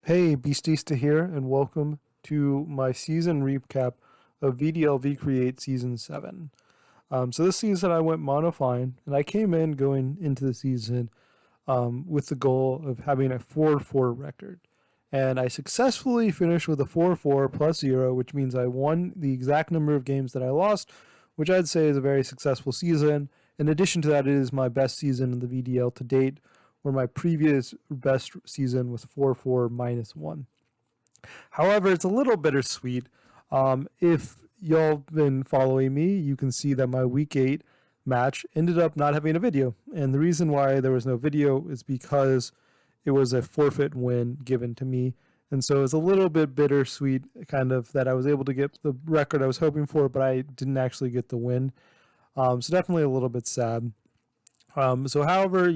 Hey, Beastista here, and welcome to my season recap of VDL-V Create Season 7. So this season I went monofine, and I came in going into the season with the goal of having a 4-4 record. And I successfully finished with a 4-4 plus 0, which means I won the exact number of games that I lost, which I'd say is a very successful season. In addition to that, it is my best season in the VDL to date, where my previous best season was 4-4 minus 1. However, it's a little bittersweet. If y'all been following me, you can see that my week 8 match ended up not having a video. And the reason why there was no video is because it was a forfeit win given to me. And so it's a little bit bittersweet, kind of, that I was able to get the record I was hoping for, but I didn't actually get the win. So definitely a little bit sad. However,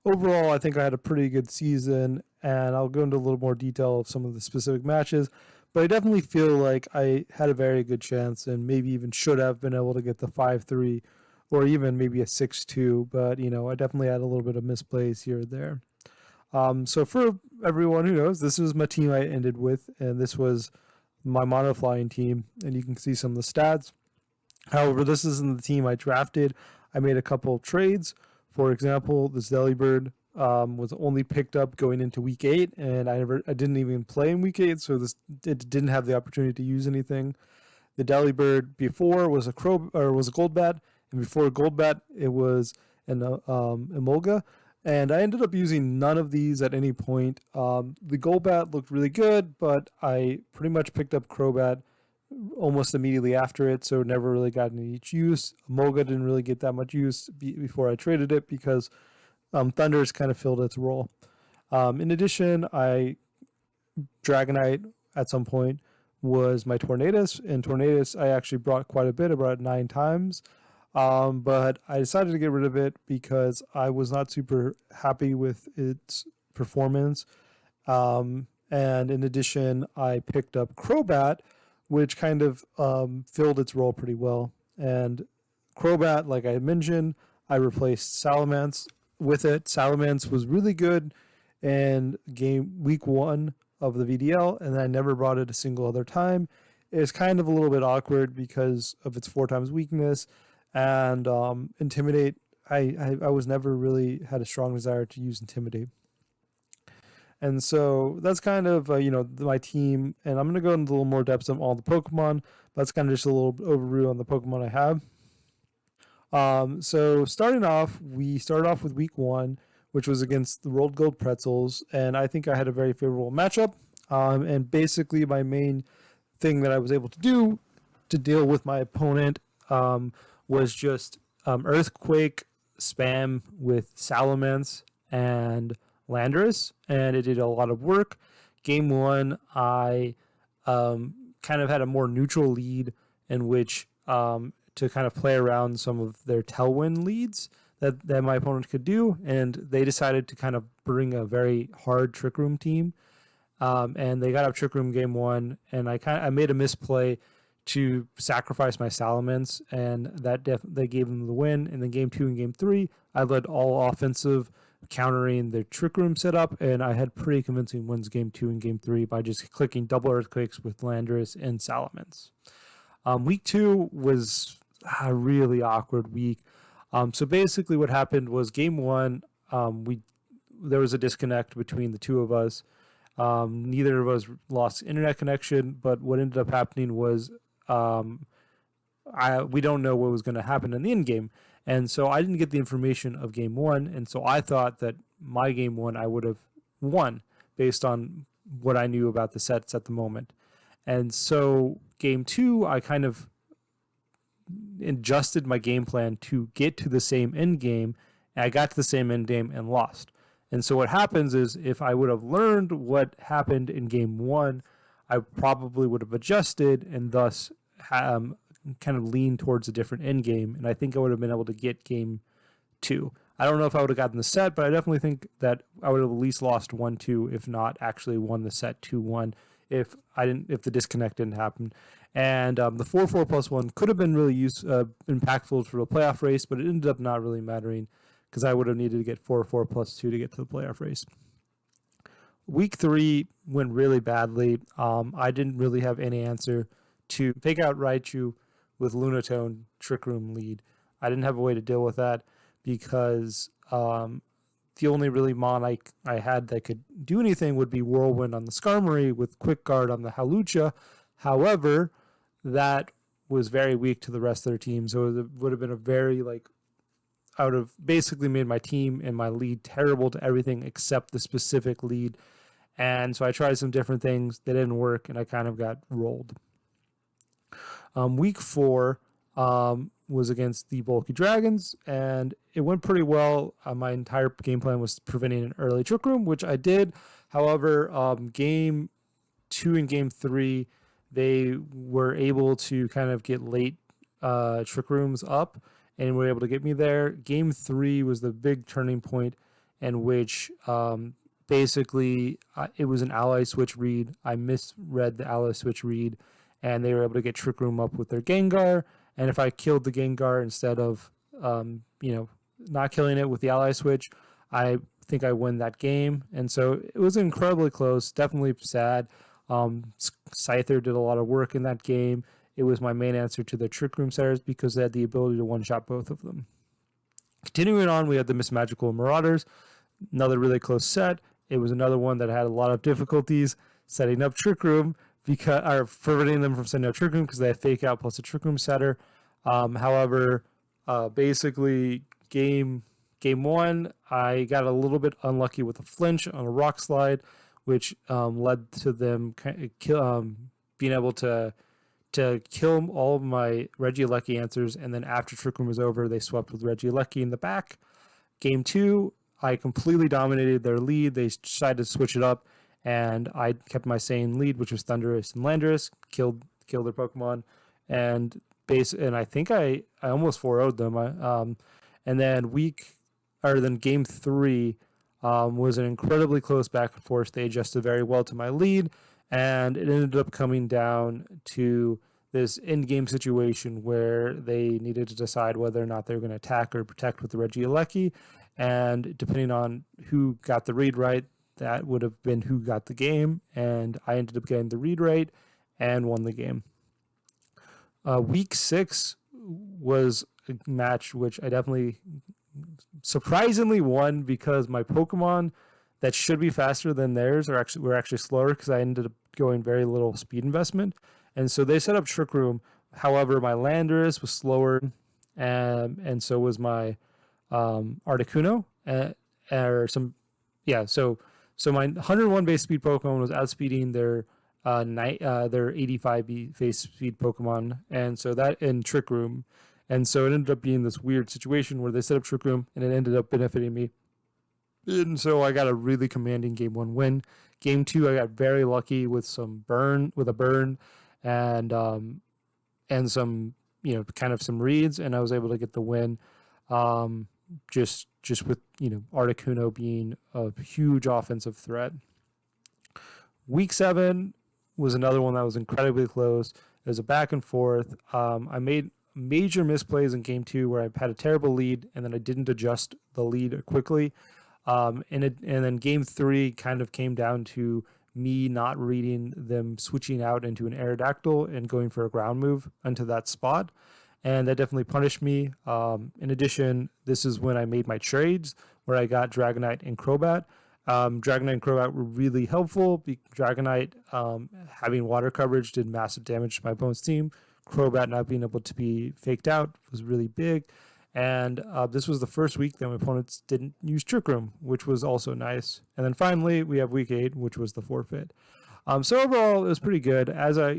overall, I think I had a pretty good season, and I'll go into a little more detail of some of the specific matches. But I definitely feel like I had a very good chance, and maybe even should have been able to get the 5-3, or even maybe a 6-2. But I definitely had a little bit of misplays here or there. So for everyone who knows, this was my team I ended with, and this was my monoflying team, and you can see some of the stats. However, this isn't the team I drafted. I made a couple of trades. For example, this Delibird was only picked up going into week 8, and I didn't even play in week 8, so it didn't have the opportunity to use anything. The Delibird before was a Goldbat, and before Goldbat it was an Emolga, and I ended up using none of these at any point. The Goldbat looked really good, but I pretty much picked up Crobat almost immediately after it, so never really got any use. Emolga didn't really get that much use before I traded it because Thunder's kind of filled its role. In addition, Dragonite at some point was my Tornadus, and Tornadus I actually brought quite a bit, about 9 times. But I decided to get rid of it because I was not super happy with its performance. And in addition, I picked up Crobat, which kind of filled its role pretty well. And Crobat, like I mentioned, I replaced Salamence with it. Salamence was really good in week 1 of the VDL, and I never brought it a single other time. It's kind of a little bit awkward because of its 4 times weakness, and Intimidate. I was never really had a strong desire to use Intimidate. And so that's kind of, my team. And I'm going to go into a little more depth on all the Pokemon. That's kind of just a little overview on the Pokemon I have. So we started off with week 1, which was against the Rolled Gold Pretzels. And I think I had a very favorable matchup. And basically my main thing that I was able to do to deal with my opponent was just Earthquake spam with Salamence and Landorus, and it did a lot of work. Game 1, I kind of had a more neutral lead in which to kind of play around some of their Tailwind leads that my opponent could do, and they decided to kind of bring a very hard Trick Room team, and they got up Trick Room game 1, and I made a misplay to sacrifice my Salamence, and they gave them the win. And then game 2 and game 3, I led all offensive, countering their Trick Room setup, and I had pretty convincing wins game 2 and game 3 by just clicking double Earthquakes with Landorus and Salamence. Week 2 was a really awkward week. So basically what happened was game 1, there was a disconnect between the two of us. Neither of us lost internet connection, but what ended up happening was we don't know what was going to happen in the end game. And so I didn't get the information of game 1. And so I thought that my game 1, I would have won based on what I knew about the sets at the moment. And so game 2, I kind of adjusted my game plan to get to the same end game. And I got to the same end game and lost. And so what happens is if I would have learned what happened in game 1, I probably would have adjusted and thus kind of lean towards a different end game, and I think I would have been able to get game 2. I don't know if I would have gotten the set, but I definitely think that I would have at least lost 1-2, if not actually won the set 2-1, if the disconnect didn't happen. And the 4-4 plus 1 could have been really impactful for the playoff race, but it ended up not really mattering because I would have needed to get 4-4 plus 2 to get to the playoff race. Week 3, went really badly. I didn't really have any answer to fake out Raichu with Lunatone Trick Room lead. I didn't have a way to deal with that because the only really mon I had that could do anything would be Whirlwind on the Skarmory with Quick Guard on the Hawlucha. However, that was very weak to the rest of their team, so it would have been a very I would have basically made my team and my lead terrible to everything except the specific lead. And so I tried some different things. They didn't work, and I kind of got rolled. Week 4 was against the Bulky Dragons, and it went pretty well. My entire game plan was preventing an early Trick Room, which I did. However, Game 2 and Game 3, they were able to kind of get late Trick Rooms up, and were able to get me there. Game 3 was the big turning point in which basically it was an ally switch read. I misread the ally switch read, and they were able to get Trick Room up with their Gengar. And if I killed the Gengar instead of not killing it with the ally switch, I think I win that game. And so it was incredibly close. Definitely sad. Scyther did a lot of work in that game. It was my main answer to the Trick Room setters because they had the ability to one-shot both of them. Continuing on, we had the Miss Magical Marauders, another really close set. It was another one that had a lot of difficulties setting up Trick Room or preventing them from setting up Trick Room because they had Fake Out plus a Trick Room setter. However, basically game 1, I got a little bit unlucky with a flinch on a Rock Slide, which led to them being able to kill all of my Regieleki answers, and then after Trick Room was over, they swept with Regieleki in the back. Game 2, I completely dominated their lead. They decided to switch it up, and I kept my same lead, which was Thundurus and Landorus, killed their Pokemon, and I think I almost 4-0'd them. And then Game 3 was an incredibly close back and forth. They adjusted very well to my lead, and it ended up coming down to this in-game situation where they needed to decide whether or not they were going to attack or protect with the Regieleki, and depending on who got the read right, that would have been who got the game, and I ended up getting the read right and won the game. Week 6 was a match which I definitely surprisingly won because my Pokemon that should be faster than theirs were actually slower because I ended up going very little speed investment. And so they set up Trick Room. However, my Landorus was slower, and so was my Articuno. So my 101 base speed Pokemon was outspeeding their 85 base speed Pokemon, and so that in Trick Room. And so it ended up being this weird situation where they set up Trick Room, and it ended up benefiting me. And so I got a really commanding Game 1 win. Game 2, I got very lucky with a burn, and some kind of some reads, and I was able to get the win. Just with Articuno being a huge offensive threat. Week 7 was another one that was incredibly close. It was a back and forth. I made major misplays in Game 2 where I had a terrible lead, and then I didn't adjust the lead quickly. And then Game 3 kind of came down to me not reading them switching out into an Aerodactyl and going for a ground move onto that spot. And that definitely punished me. In addition, this is when I made my trades where I got Dragonite and Crobat. Dragonite and Crobat were really helpful. Dragonite having water coverage did massive damage to my opponent's team. Crobat not being able to be faked out was really big. And this was the first week that my opponents didn't use Trick Room, which was also nice. And then finally, we have Week 8, which was the forfeit. So overall, it was pretty good.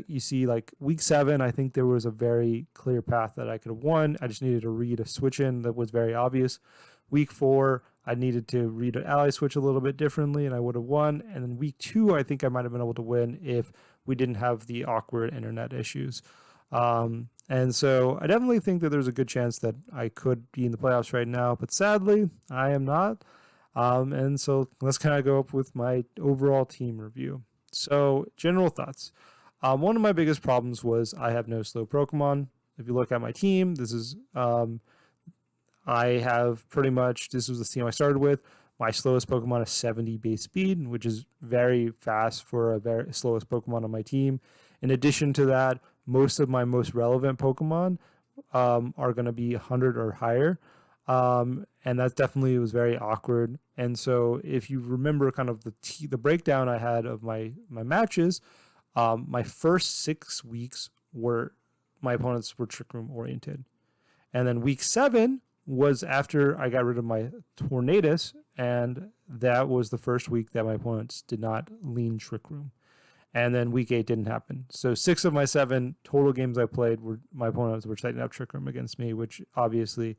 You see, like Week 7, I think there was a very clear path that I could have won. I just needed to read a switch in that was very obvious. Week 4, I needed to read an ally switch a little bit differently, and I would have won. And then Week 2, I think I might have been able to win if we didn't have the awkward internet issues. And so I definitely think that there's a good chance that I could be in the playoffs right now, but sadly, I am not. And so let's kind of go up with my overall team review. So general thoughts. One of my biggest problems was I have no slow Pokemon. If you look at my team, this was the team I started with. My slowest Pokemon is 70 base speed, which is very fast for a very slowest Pokemon on my team. In addition to that, most of my most relevant Pokemon are going to be 100 or higher. And that definitely was very awkward. And so if you remember kind of the breakdown I had of my matches, my first 6 weeks were my opponents were Trick Room oriented. And then week 7 was after I got rid of my Tornadus, and that was the first week that my opponents did not lean Trick Room. And then week 8 didn't happen. So 6 of my 7 total games I played were my opponents were setting up Trick Room against me, which obviously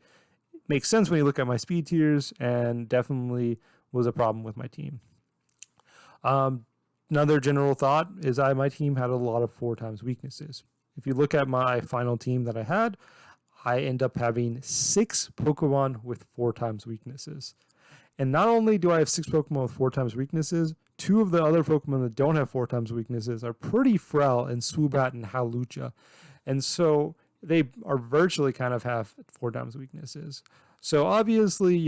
makes sense when you look at my speed tiers, and definitely was a problem with my team. Another general thought is my team had a lot of 4x weaknesses. If you look at my final team that I had, I end up having 6 Pokemon with 4x weaknesses. And not only do I have 6 Pokemon with 4x weaknesses, 2 of the other Pokemon that don't have 4x weaknesses are pretty frail in Swoobat and Hawlucha. And so they are virtually kind of have 4x weaknesses. So obviously,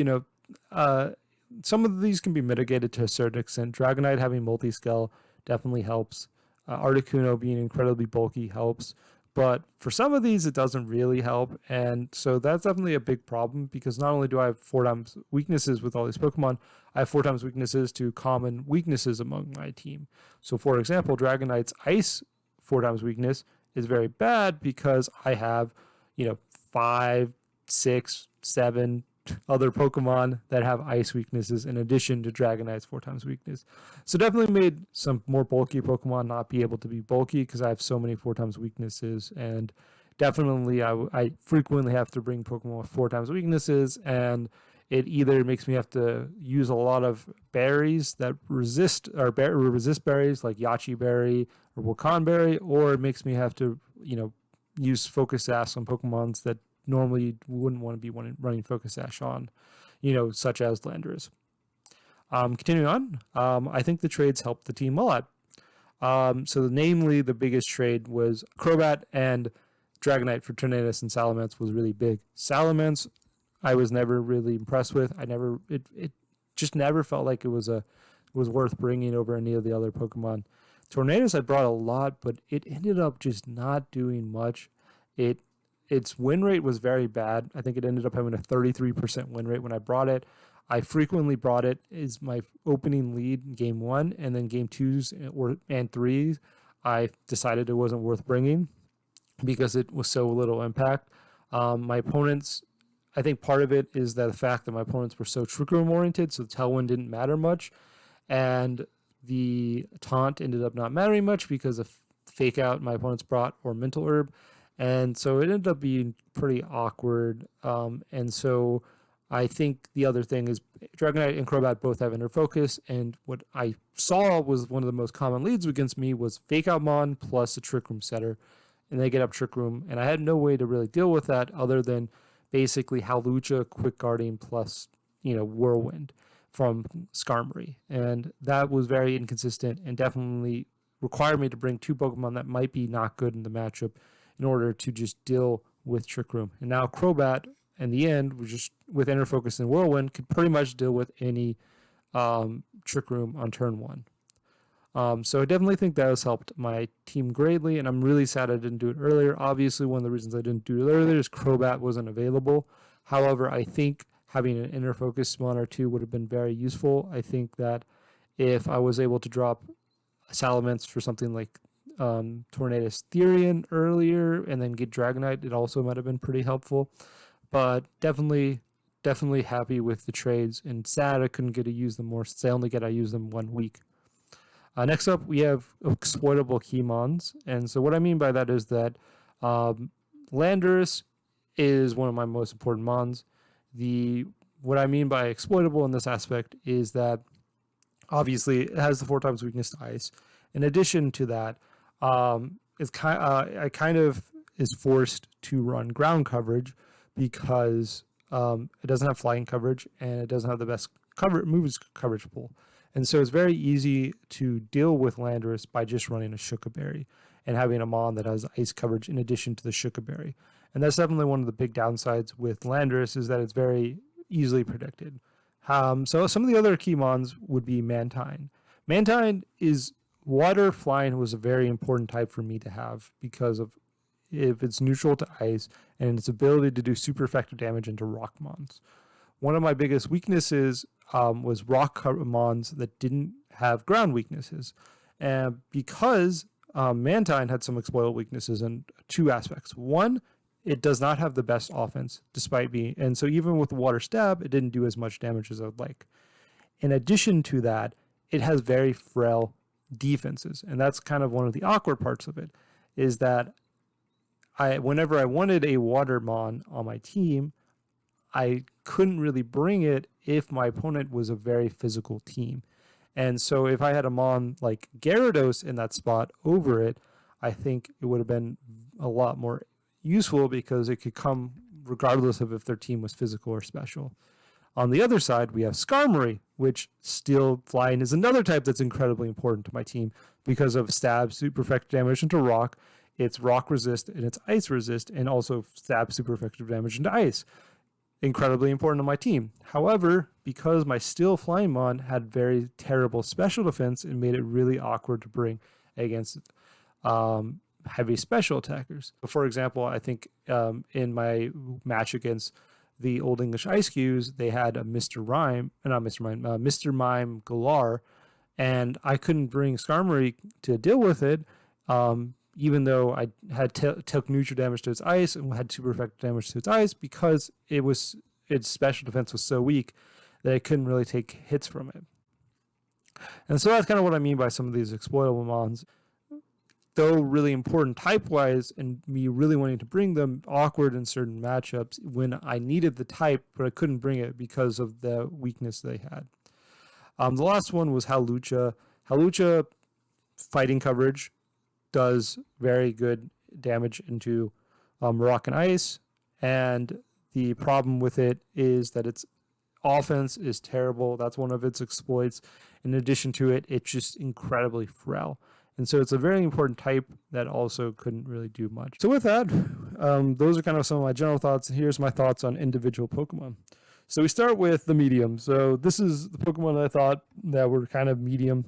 some of these can be mitigated to a certain extent. Dragonite having multi-scale definitely helps. Articuno being incredibly bulky helps. But for some of these, it doesn't really help. And so that's definitely a big problem, because not only do I have 4x weaknesses with all these Pokemon, I have 4x weaknesses to common weaknesses among my team. So for example, Dragonite's Ice 4x weakness is very bad because I have, 5, 6, 7 other Pokemon that have ice weaknesses in addition to Dragonite's 4x weakness. So definitely made some more bulky Pokemon not be able to be bulky because I have so many 4x weaknesses. And definitely I frequently have to bring Pokemon with 4x weaknesses, and it either makes me have to use a lot of berries that resist berries like Yachi Berry or Wakan Berry, or it makes me have to, use Focus Sash on Pokemons that normally wouldn't want to be running Focus Sash on, such as Landorus. Continuing on, I think the trades helped the team a lot. So namely, the biggest trade was Crobat and Dragonite for Tornadus and Salamence was really big. Salamence, I was never really impressed with. It just never felt like it was worth bringing over any of the other Pokemon. Tornadus I brought a lot, but it ended up just not doing much. Its win rate was very bad. I think it ended up having a 33% win rate when I brought it. I frequently brought it as my opening lead in game 1, and then game 2s and 3s, I decided it wasn't worth bringing because it was so little impact. My opponents, I think part of it is that the fact that my opponents were so Trick Room oriented, so the Tailwind didn't matter much, and the Taunt ended up not mattering much because of Fake Out my opponents brought or Mental Herb. And so it ended up being pretty awkward. And so I think the other thing is Dragonite and Crobat both have Inner Focus. And what I saw was one of the most common leads against me was Fake Out Mon plus a Trick Room setter. And they get up Trick Room. And I had no way to really deal with that other than basically Hawlucha Quick Guarding plus, Whirlwind from Skarmory. And that was very inconsistent and definitely required me to bring 2 Pokemon that might be not good in the matchup in order to just deal with Trick Room. And now Crobat, in the end, was just with Inner Focus and Whirlwind, could pretty much deal with any Trick Room on turn 1. So I definitely think that has helped my team greatly, and I'm really sad I didn't do it earlier. Obviously, one of the reasons I didn't do it earlier is Crobat wasn't available. However, I think having an Inner Focus Mon or 2 would have been very useful. I think that if I was able to drop Salamence for something like Tornadus Therian earlier and then get Dragonite, it also might have been pretty helpful. But definitely happy with the trades, and sad I couldn't get to use them more since I used them 1 week. Next up, we have exploitable Keymons. And so what I mean by that is that Landorus is one of my most important Mons. What I mean by exploitable in this aspect is that obviously it has the 4x weakness to ice. In addition to that, I kind of is forced to run ground coverage because it doesn't have flying coverage and it doesn't have the best moves coverage pool. And so it's very easy to deal with Landorus by just running a Shuka Berry and having a Mon that has ice coverage in addition to the Shuka Berry. And that's definitely one of the big downsides with Landorus is that it's very easily predicted. So some of the other key mons would be Mantine. Mantine is water flying was a very important type for me to have because of if it's neutral to ice and its ability to do super effective damage into rock mons. One of my biggest weaknesses was rock mons that didn't have ground weaknesses. And because Mantine had some exploitable weaknesses in two aspects. One, it does not have the best offense, despite being, and so even with the water stab, it didn't do as much damage as I would like. In addition to that, it has very frail defenses, and that's kind of one of the awkward parts of it, is that whenever I wanted a water mon on my team, I couldn't really bring it if my opponent was a very physical team. And so if I had a mon like Gyarados in that spot over it, I think it would have been a lot more useful because it could come regardless of if their team was physical or special. On the other side, we have Skarmory, which steel flying is another type that's incredibly important to my team because of stab, super effective damage into rock. It's rock resist and it's ice resist, and also stab super effective damage into ice. Incredibly important to my team. However, because my steel flying mon had very terrible special defense, it made it really awkward to bring against heavy special attackers. For example, I think in my match against the Old English Ice Cues, they had a Mr. Mime Galar, and I couldn't bring Skarmory to deal with it, even though I had took neutral damage to its ice and had super effective damage to its ice because its special defense was so weak that I couldn't really take hits from it. And so that's kind of what I mean by some of these exploitable mons. Though really important type-wise, and me really wanting to bring them, awkward in certain matchups when I needed the type, but I couldn't bring it because of the weakness they had. The last one was Hawlucha. Hawlucha fighting coverage does very good damage into rock and ice, and the problem with it is that its offense is terrible. That's one of its exploits. In addition to it, it's just incredibly frail. And so it's a very important type that also couldn't really do much. So with that, those are kind of some of my general thoughts. Here's my thoughts on individual Pokemon. So we start with the medium. So this is the Pokemon I thought that were kind of medium.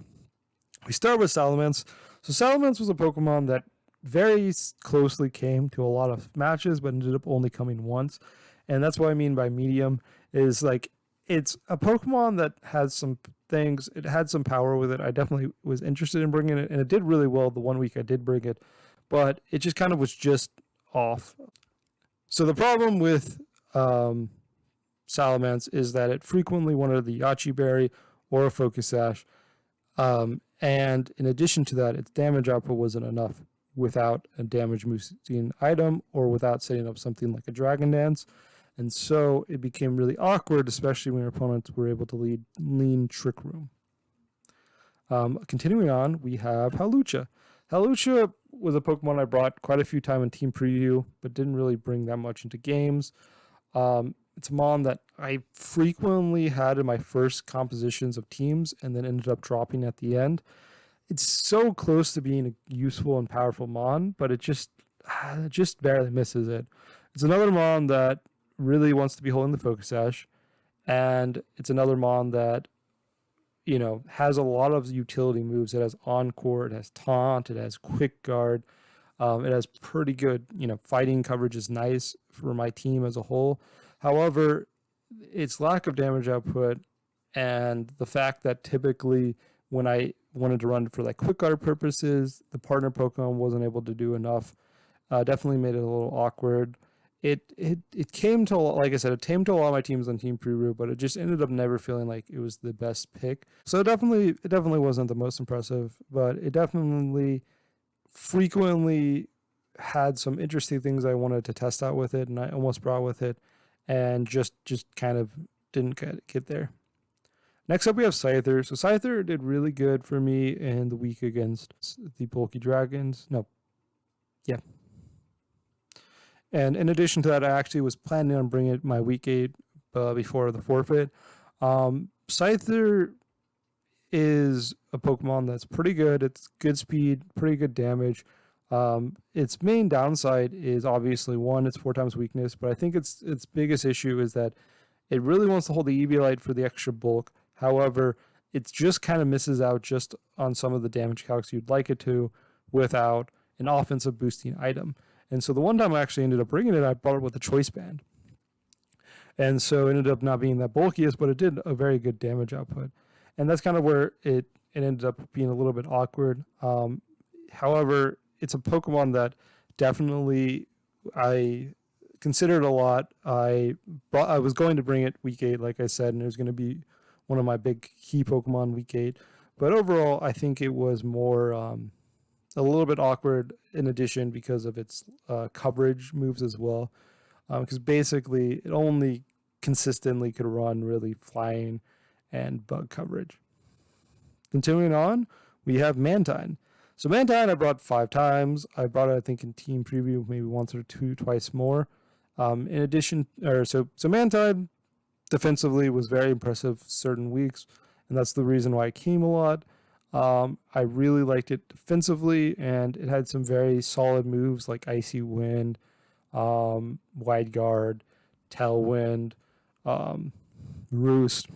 We start with Salamence. So Salamence was a Pokemon that very closely came to a lot of matches, but ended up only coming once. And that's what I mean by medium, is like it's a Pokemon that has some things. It had some power with it. I definitely was interested in bringing it, and it did really well the 1 week I did bring it, but it just kind of was just off. So the problem with Salamence is that it frequently wanted the Yachi Berry or a Focus Sash, and in addition to that, its damage output wasn't enough without a damage boosting item or without setting up something like a Dragon Dance. And so it became really awkward, especially when your opponents were able to lean Trick Room. Continuing on, we have Hawlucha. Hawlucha was a Pokemon I brought quite a few times in Team Preview, but didn't really bring that much into games. It's a mon that I frequently had in my first compositions of teams and then ended up dropping at the end. It's so close to being a useful and powerful mon, but it just barely misses it. It's another mon that really wants to be holding the Focus Sash, and it's another mon that, you know, has a lot of utility moves. It has Encore, it has Taunt, it has Quick Guard, it has pretty good, you know, fighting coverage is nice for my team as a whole. However, its lack of damage output and the fact that typically when I wanted to run for like Quick Guard purposes, the partner Pokemon wasn't able to do enough. Definitely made it a little awkward. It came to, like I said, it came to a lot of my teams on Team Preview, but it just ended up never feeling like it was the best pick. So it definitely wasn't the most impressive, but it definitely frequently had some interesting things I wanted to test out with it, and I almost brought with it, and just kind of didn't get there. Next up, we have Scyther. So Scyther did really good for me in the week against the Bulky Dragons. No. Yeah. And in addition to that, I actually was planning on bringing it my week 8 before the forfeit. Scyther is a Pokemon that's pretty good. It's good speed, pretty good damage. Its main downside is obviously, one, it's 4 times weakness, but I think its biggest issue is that It really wants to hold the EV light for the extra bulk. However, it just kind of misses out just on some of the damage calcs you'd like it to without an offensive boosting item. And so the one time I actually ended up bringing it, I brought it with a choice band. And so it ended up not being that bulkiest, but it did a very good damage output. And that's kind of where it ended up being a little bit awkward. However, it's a Pokemon that definitely I considered a lot. I was going to bring it week 8, like I said, and it was going to be one of my big key Pokemon week 8. But overall, I think it was more a little bit awkward in addition because of its coverage moves as well. Because basically it only consistently could run really flying and bug coverage. Continuing on, we have Mantine. So Mantine I brought 5 times. I brought it, I think, in team preview maybe once or twice more. In addition, so Mantine defensively was very impressive certain weeks, and that's the reason why it came a lot. I really liked it defensively, and it had some very solid moves like Icy Wind, Wide Guard, Tailwind, Roost.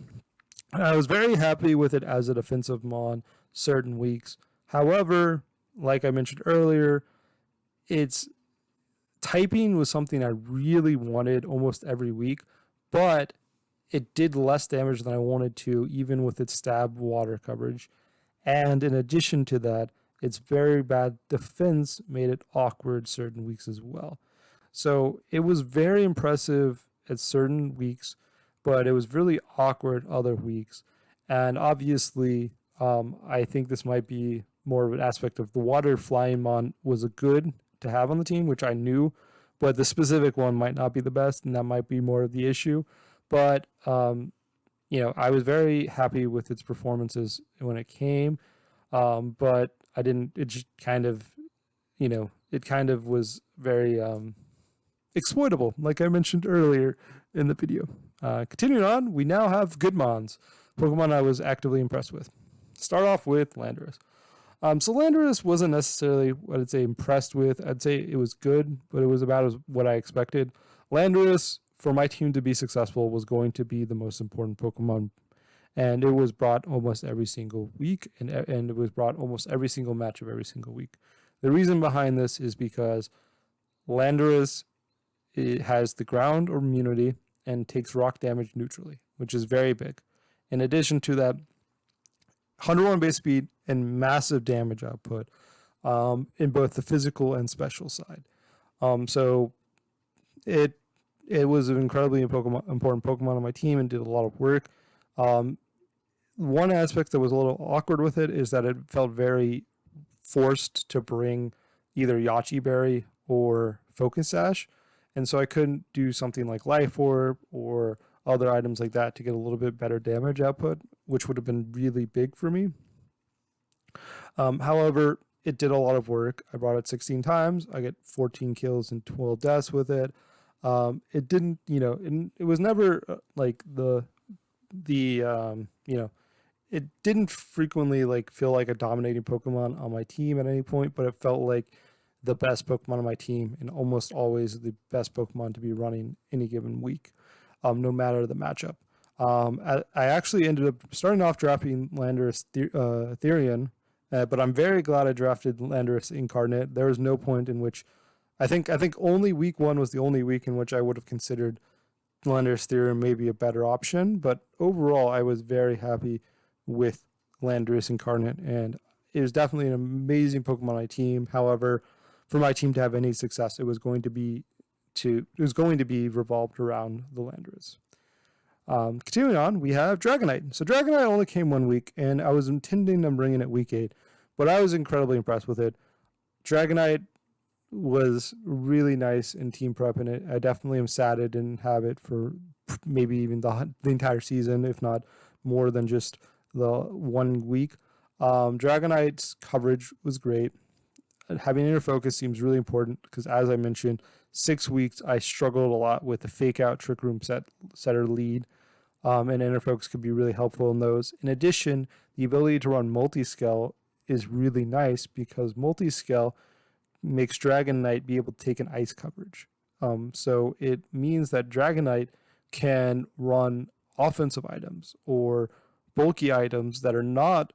And I was very happy with it as a defensive mon certain weeks. However, like I mentioned earlier, its typing was something I really wanted almost every week, but it did less damage than I wanted to, even with its stab water coverage. And in addition to that, its very bad defense made it awkward certain weeks as well. So it was very impressive at certain weeks, but it was really awkward other weeks. And obviously, I think this might be more of an aspect of the water flying mon was a good to have on the team, which I knew, but the specific one might not be the best, and that might be more of the issue. But I was very happy with its performances when it came, but I didn't. It just kind of, it kind of was very exploitable, like I mentioned earlier in the video. Continuing on, we now have good mons, Pokemon I was actively impressed with. Start off with Landorus. So Landorus wasn't necessarily what I'd say impressed with. I'd say it was good, but it was about as what I expected. Landorus, for my team to be successful, was going to be the most important Pokemon, and it was brought almost every single week, and it was brought almost every single match of every single week. The reason behind this is because Landorus, it has the ground immunity and takes rock damage neutrally, which is very big. In addition to that, 101 base speed and massive damage output in both the physical and special side. So it was an incredibly important Pokemon on my team and did a lot of work. One aspect that was a little awkward with it is that it felt very forced to bring either Yachi Berry or Focus Sash. And so I couldn't do something like Life Orb or other items like that to get a little bit better damage output, which would have been really big for me. However, it did a lot of work. I brought it 16 times. I get 14 kills and 12 deaths with it. It didn't, it was never like it didn't frequently like feel like a dominating Pokemon on my team at any point, but it felt like the best Pokemon on my team and almost always the best Pokemon to be running any given week, no matter the matchup. I actually ended up starting off drafting Landorus Therian, but I'm very glad I drafted Landorus Incarnate. There was no point in which I think only week 1 was the only week in which I would have considered Landorus Therian maybe a better option, but overall I was very happy with Landorus Incarnate, and it was definitely an amazing Pokemon on my team. However, for my team to have any success, it was going to be revolved around the Landorus. Continuing on, we have Dragonite. So Dragonite only came 1 week, and I was intending on bringing it week 8, but I was incredibly impressed with it. Dragonite was really nice in team prep, and I definitely am sad I didn't have it for maybe even the entire season, if not more than just the 1 week. Dragonite's coverage was great. Having inner focus seems really important because, as I mentioned, 6 weeks I struggled a lot with the fake out trick room setter lead, and inner focus could be really helpful in those. In addition, the ability to run multi-scale is really nice because multi-scale makes Dragonite be able to take an ice coverage. So it means that Dragonite can run offensive items or bulky items that are not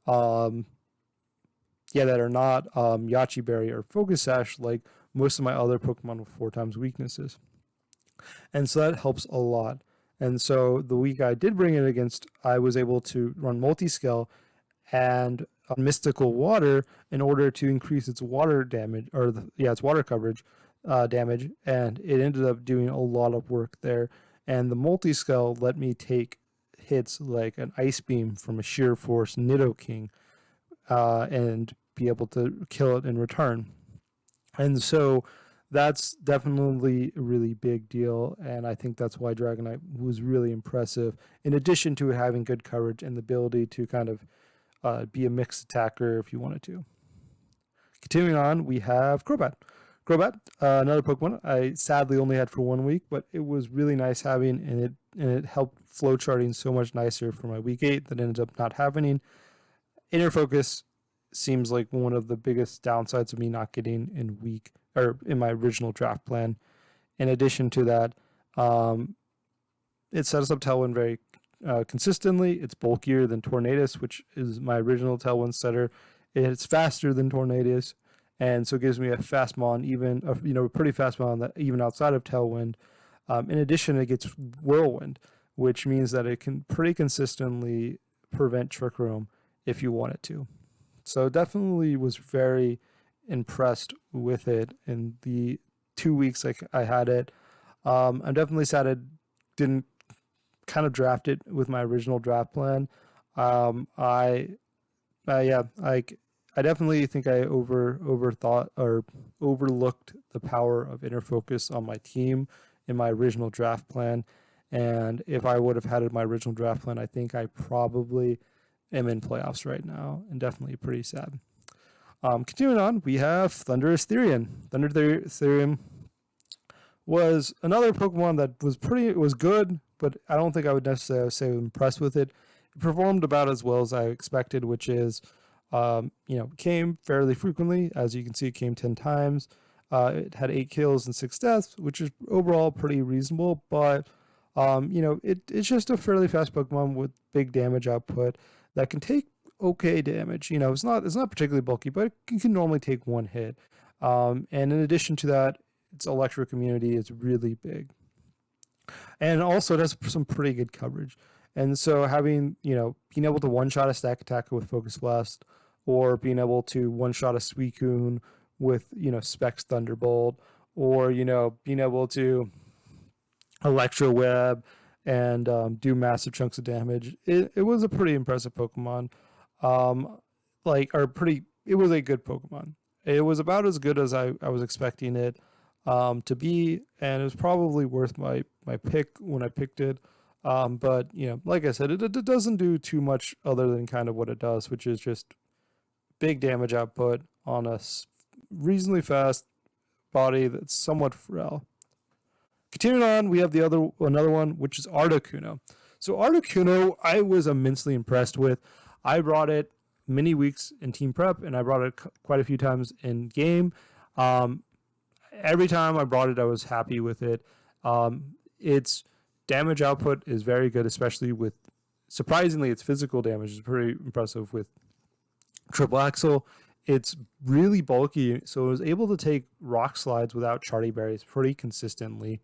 Yachi Berry or Focus Sash like most of my other Pokemon with 4 times weaknesses. And so that helps a lot. And so the week I did bring it against, I was able to run multi-scale and mystical water in order to increase its water damage, or its water coverage damage, and it ended up doing a lot of work there. And the multi-scale let me take hits like an Ice Beam from a Sheer Force Nidoking and be able to kill it in return. And so that's definitely a really big deal, and I think that's why Dragonite was really impressive, in addition to having good coverage and the ability to kind of be a mixed attacker if you wanted to. Continuing on, we have Crobat. Crobat, another Pokemon I sadly only had for 1 week, but it was really nice having, and it helped flowcharting so much nicer for my week 8 that ended up not happening. Inner Focus seems like one of the biggest downsides of me not getting in my original draft plan. In addition to that, it sets up Tailwind very consistently. It's bulkier than Tornadus, which is my original Tailwind setter. It's faster than Tornadus, and so it gives me a fast Mon, even a pretty fast Mon that even outside of Tailwind. In addition, it gets Whirlwind, which means that it can pretty consistently prevent Trick Room if you want it to. So definitely was very impressed with it in the 2 weeks I had it. I'm definitely sad I didn't kind of draft it with my original draft plan. I definitely think I overthought or overlooked the power of Inner Focus on my team in my original draft plan. And if I would have had my original draft plan, I think I probably am in playoffs right now, and definitely pretty sad. Continuing on, we have Thundurus Therian. Therian was another Pokemon that was good, but I don't think I would necessarily say impressed with it. It performed about as well as I expected, which is, came fairly frequently. As you can see, it came 10 times. It had 8 kills and 6 deaths, which is overall pretty reasonable, but it's just a fairly fast Pokemon with big damage output that can take okay damage. It's not particularly bulky, but it can normally take 1 hit. And in addition to that, its electric immunity is really big, and also it has some pretty good coverage. And so having being able to one-shot a stack attacker with Focus Blast, or being able to one-shot a Suicune with Specs Thunderbolt, or being able to Electro Web and do massive chunks of damage. It was a pretty impressive Pokemon. It was a good Pokemon. It was about as good as I was expecting it to be, and it was probably worth my pick when I picked it. But like I said, it doesn't do too much other than kind of what it does, which is just big damage output on a reasonably fast body that's somewhat frail. Continuing on, we have another one, which is Articuno. So Articuno, I was immensely impressed with. I brought it many weeks in team prep, and I brought it quite a few times in game. Every time I brought it, I was happy with it. Its damage output is very good, especially with, surprisingly, its physical damage is pretty impressive with Triple Axle. It's really bulky, so it was able to take rock slides without Charty Berries pretty consistently.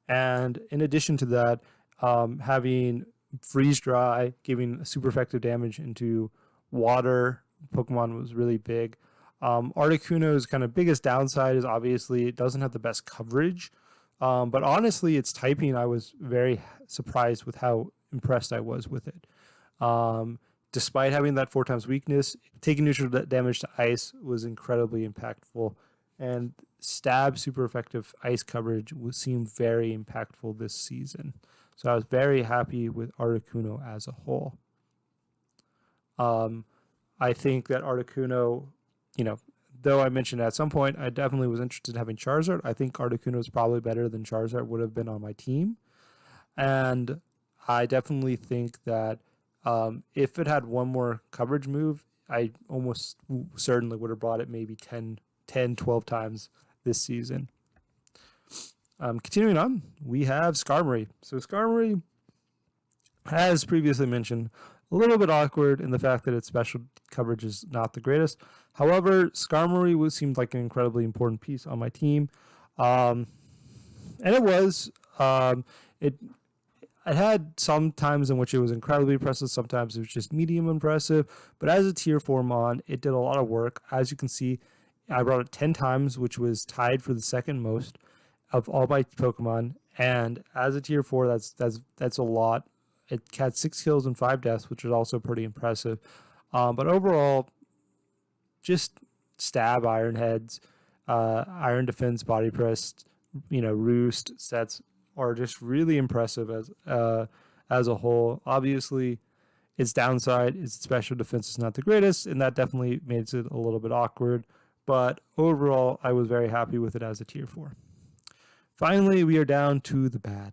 And in addition to that, having Freeze Dry, giving super effective damage into water Pokemon was really big. Articuno's kind of biggest downside is obviously it doesn't have the best coverage. But honestly, its typing, I was very surprised with how impressed I was with it. Despite having that 4 times weakness, taking neutral damage to ice was incredibly impactful. And stab super effective ice coverage seemed very impactful this season. So I was very happy with Articuno as a whole. I think that Articuno, though I mentioned at some point, I definitely was interested in having Charizard. I think Articuno is probably better than Charizard would have been on my team. And I definitely think that if it had one more coverage move, I almost certainly would have brought it maybe 10, 12 times this season. Continuing on, we have Skarmory. So Skarmory, as previously mentioned, a little bit awkward in the fact that its special coverage is not the greatest. However, Skarmory seemed like an incredibly important piece on my team. Um, and it was. It had some times in which it was incredibly impressive. Sometimes it was just medium impressive. But as a tier 4 mon, it did a lot of work. As you can see, I brought it 10 times, which was tied for the second most of all my Pokemon. And as a tier 4, that's a lot. It had 6 kills and 5 deaths, which is also pretty impressive. But overall, just stab Iron Heads, Iron Defense, Body Press, Roost sets are just really impressive as a whole. Obviously, its downside is its special defense is not the greatest, and that definitely makes it a little bit awkward. But overall, I was very happy with it as a tier 4. Finally, we are down to the bad.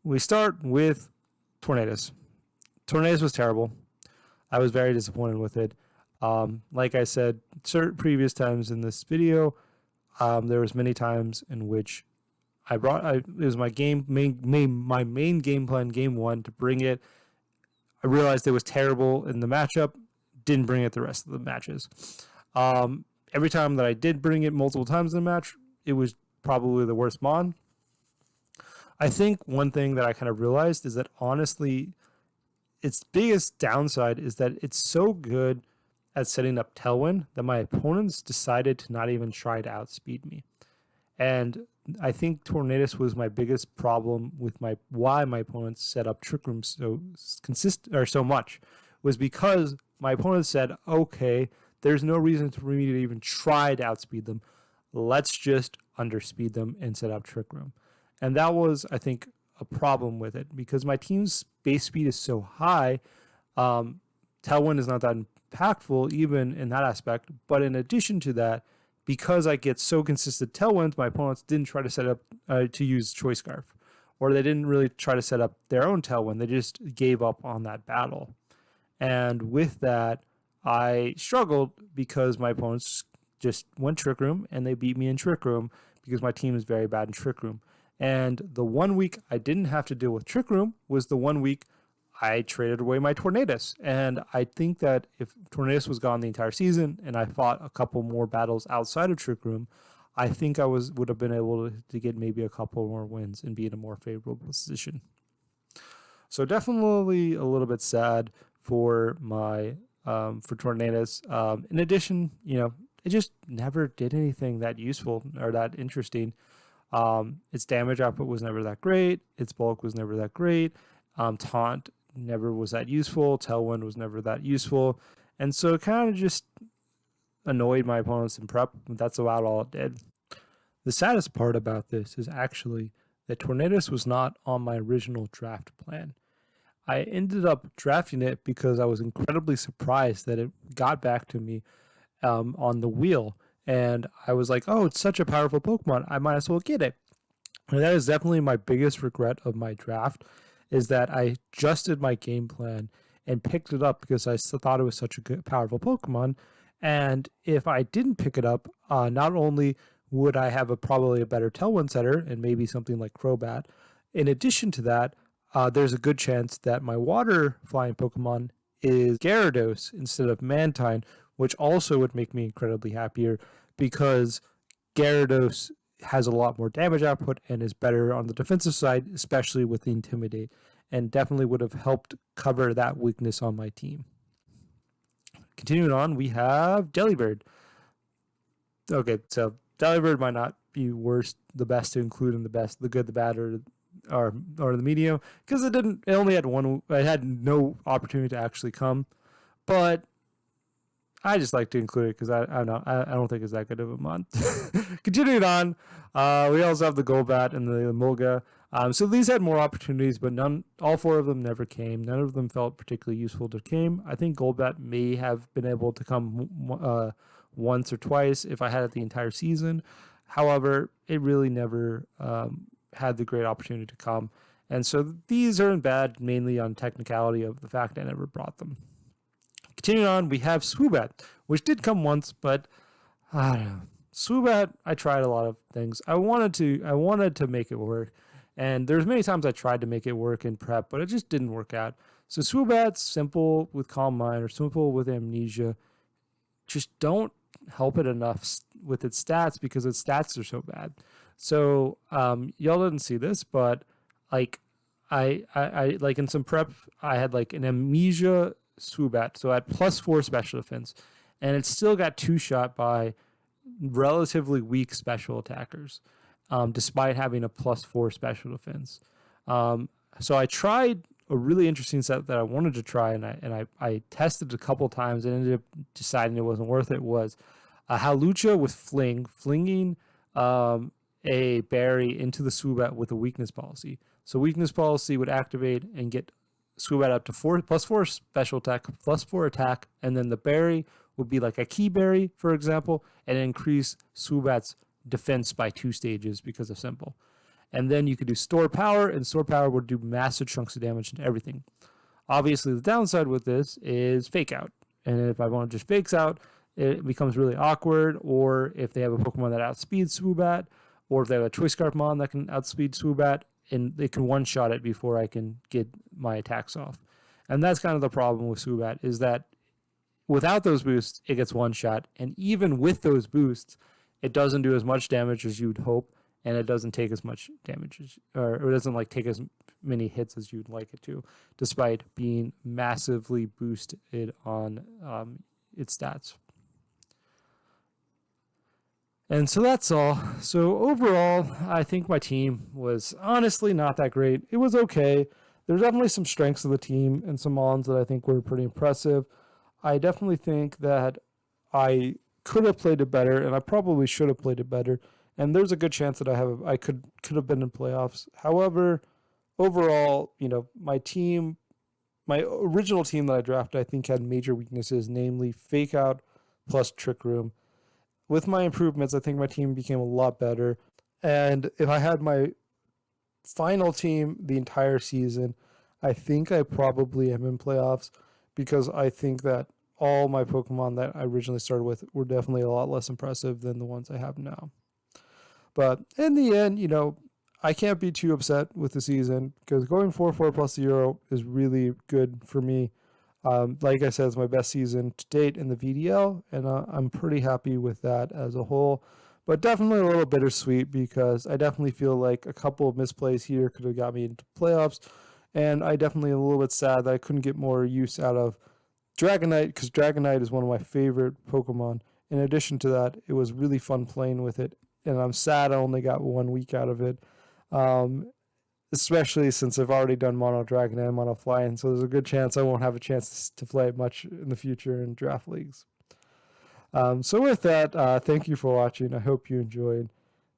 We start with Tornadus. Tornadus was terrible. I was very disappointed with it. Like I said, certain previous times in this video, there was many times in which it was my main game plan, game 1, to bring it. I realized it was terrible in the matchup, didn't bring it the rest of the matches. Every time that I did bring it multiple times in the match, it was probably the worst mon. I think one thing that I kind of realized is that honestly, its biggest downside is that it's so good at setting up Tailwind that my opponents decided to not even try to outspeed me. And I think Tornadus was my biggest problem with why my opponents set up Trick Room so much, was because my opponents said, okay, there's no reason for me to even try to outspeed them. Let's just underspeed them and set up Trick Room. And that was, I think, a problem with it because my team's base speed is so high. Tailwind is not that impactful even in that aspect. But in addition to that, because I get so consistent Tailwinds, my opponents didn't try to set up to use Choice Scarf, or they didn't really try to set up their own Tailwind. They just gave up on that battle. And with that, I struggled because my opponents just went Trick Room and they beat me in Trick Room because my team is very bad in Trick Room. And the 1 week I didn't have to deal with Trick Room was the 1 week I traded away my Tornadus. And I think that if Tornadus was gone the entire season and I fought a couple more battles outside of Trick Room, I think I would have been able to get maybe a couple more wins and be in a more favorable position. So definitely a little bit sad for my for Tornadus. In addition, it just never did anything that useful or that interesting. Its damage output was never that great. Its bulk was never that great. Taunt never was that useful. Tailwind was never that useful. And so it kind of just annoyed my opponents in prep. That's about all it did. The saddest part about this is actually that Tornadus was not on my original draft plan. I ended up drafting it because I was incredibly surprised that it got back to me on the wheel. And I was like, oh, it's such a powerful Pokemon. I might as well get it. And that is definitely my biggest regret of my draft, is that I adjusted my game plan and picked it up because I thought it was such a good, powerful Pokemon. And if I didn't pick it up, not only would I have probably a better Tailwind setter and maybe something like Crobat, in addition to that, there's a good chance that my water flying Pokemon is Gyarados instead of Mantine, which also would make me incredibly happier because Gyarados has a lot more damage output and is better on the defensive side, especially with the Intimidate, and definitely would have helped cover that weakness on my team. Continuing on, we have Delibird. Okay, so Delibird might not be the best to include in the good, the bad, or the medium, because it only had it had no opportunity to actually come, but I just like to include it because I don't think it's that good of a month. Continuing on, we also have the Golbat and the Mulga. So these had more opportunities, but all 4 of them never came. None of them felt particularly useful to came. I think Golbat may have been able to come once or twice if I had it the entire season. However, it really never had the great opportunity to come. And so these aren't bad, mainly on technicality of the fact I never brought them. Continuing on, we have Swoobat, which did come once, but I don't know. Swoobat, I tried a lot of things. I wanted to make it work, and there's many times I tried to make it work in prep, but it just didn't work out. So Swoobat's simple with Calm Mind or simple with Amnesia. Just don't help it enough with its stats because its stats are so bad. So y'all didn't see this, but like I like in some prep, I had like an Amnesia Swoobat, so at +4 special defense, and it still got two shot by relatively weak special attackers, despite having a +4 special defense. So I tried a really interesting set that I wanted to try, and I tested a couple times and ended up deciding it wasn't worth it. Was a Halucha with flinging a berry into the Swoobat with a weakness policy. So weakness policy would activate and get Swoobat up to +4 special attack, +4 attack, and then the berry would be like a key berry, for example, and increase Swoobat's defense by 2 stages because of simple. And then you could do store power, and store power would do massive chunks of damage to everything. Obviously, the downside with this is fake out. And if Ivana just fakes out, it becomes really awkward. Or if they have a Pokemon that outspeeds Swoobat, or if they have a Choice Scarf Mon that can outspeed Swoobat, and they can one-shot it before I can get my attacks off. And that's kind of the problem with Swoobat, is that without those boosts, it gets one-shot. And even with those boosts, it doesn't do as much damage as you'd hope, and it doesn't take as much damage, or it doesn't like take as many hits as you'd like it to, despite being massively boosted on its stats. And so that's all. So overall, I think my team was honestly not that great. It was okay. There's definitely some strengths of the team and some ons that I think were pretty impressive. I definitely think that I could have played it better, and I probably should have played it better. And there's a good chance that I could have been in playoffs. However, overall, my original team that I drafted, I think had major weaknesses, namely Fake Out plus Trick Room. With my improvements, I think my team became a lot better. And if I had my final team the entire season, I think I probably am in playoffs, because I think that all my Pokemon that I originally started with were definitely a lot less impressive than the ones I have now. But in the end, I can't be too upset with the season, because going 4-4 plus 0 is really good for me. Like I said, it's my best season to date in the VDL, and I'm pretty happy with that as a whole. But definitely a little bittersweet, because I definitely feel like a couple of misplays here could have got me into playoffs, and I definitely am a little bit sad that I couldn't get more use out of Dragonite, because Dragonite is one of my favorite Pokemon. In addition to that, it was really fun playing with it, and I'm sad I only got 1 week out of it. Especially since I've already done Mono Dragon and Mono Flying, so there's a good chance I won't have a chance to play it much in the future in draft leagues. So with that, thank you for watching. I hope you enjoyed,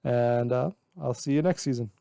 and I'll see you next season.